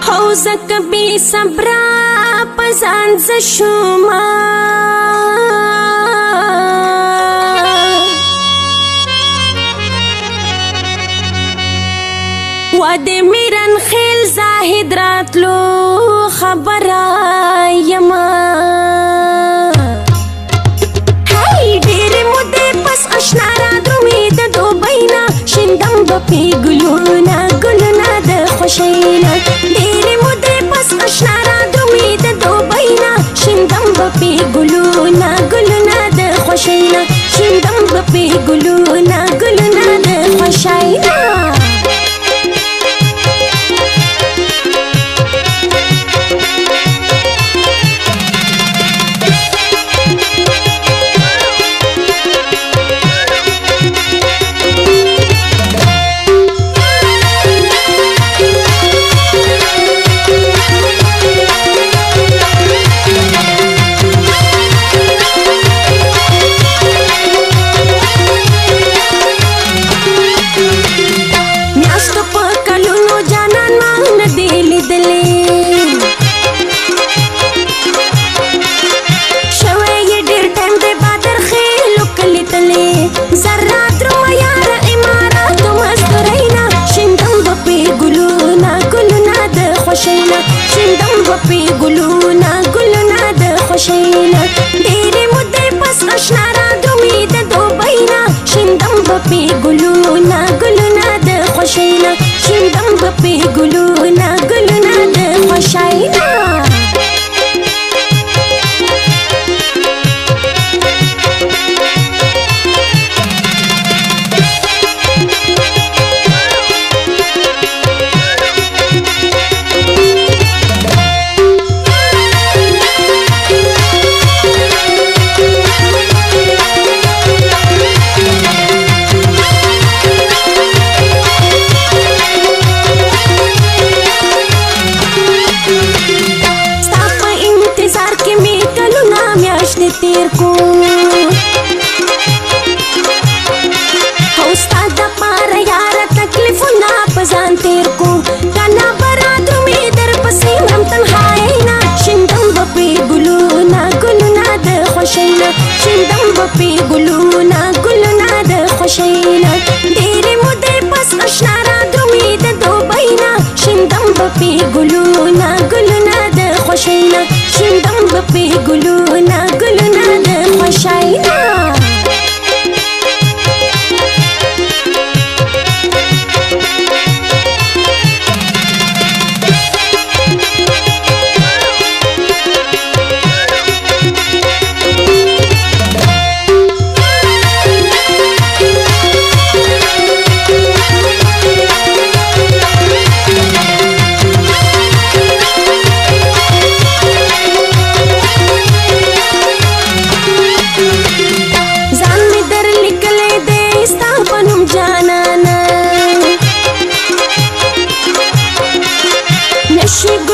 حوزه کبي صبرا پزان ز شوما واد میرن خیل زاهد راتلو خبره یما هی ډېرې مودې پس اشنا را درومې د دوبۍ نه شیندم به پې ګلونه ګلونه د خوښۍ نه ډېرې مودې پس اشنا را درومې د دوبۍ نه شیندم به پې ګلونه ګلونه د خوښۍ نه شیندم به پې ګلونه ګلونه د خوښۍ نه شیندم به پې ګلونه ګلونه د خوښۍ نه ډېرې مودې پس اشنا را درومې د دوبۍ نه شیندم به پې ګلونه ګلونه د خوښۍ نه شیندم به پې ګلونه ګلونه د خوښۍ نه تیر کو هوستا د پاره یار تکلیفونه پزان تیر کو کنا برات می در پسې هم تنهایی نه شیندم به پې ګلونه ګلونه د خوښۍ نه شیندم به پې ګلونه ګلونه د خوښۍ نه ډېرې مودې پس اشنا را درومې د دوبۍ نه شیندم به پې ګلونه ګلونه د خوښۍ نه شیندم به پې ګلونه ګلونه د خوښۍ نه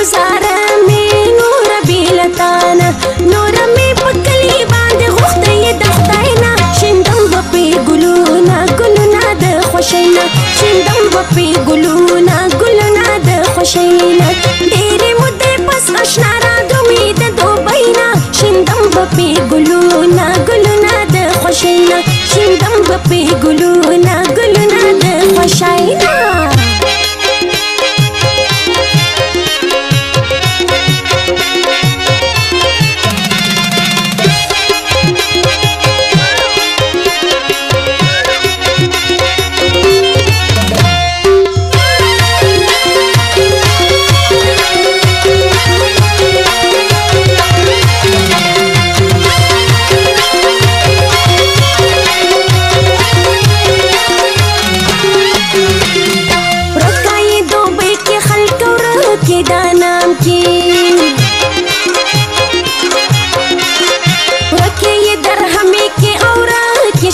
گزاره می نور بیلتانه نور می پکلی باندې غوښته یې د خدای نه شیندم به پې ګلونه ګلونه د خوښۍ نه شیندم به پې ګلونه ګلونه د خوښۍ نه ډېرې مودې پس اشنا را درومې د دوبۍ نه شیندم به پې ګلونه ګلونه د خوښۍ نه شیندم به پې ګلونه ګلونه د خوښۍ نه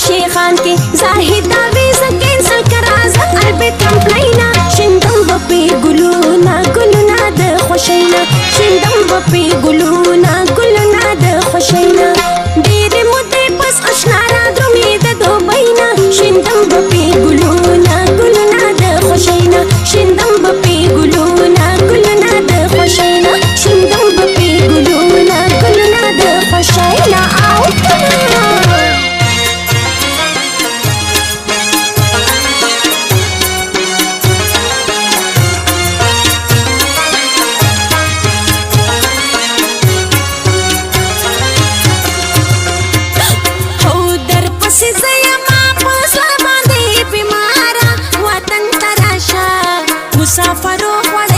شیخان کې زاهد دا ویزه کینسل کرا زه البته کمپلینا شیندم به پې ګلو مسافرو خوړې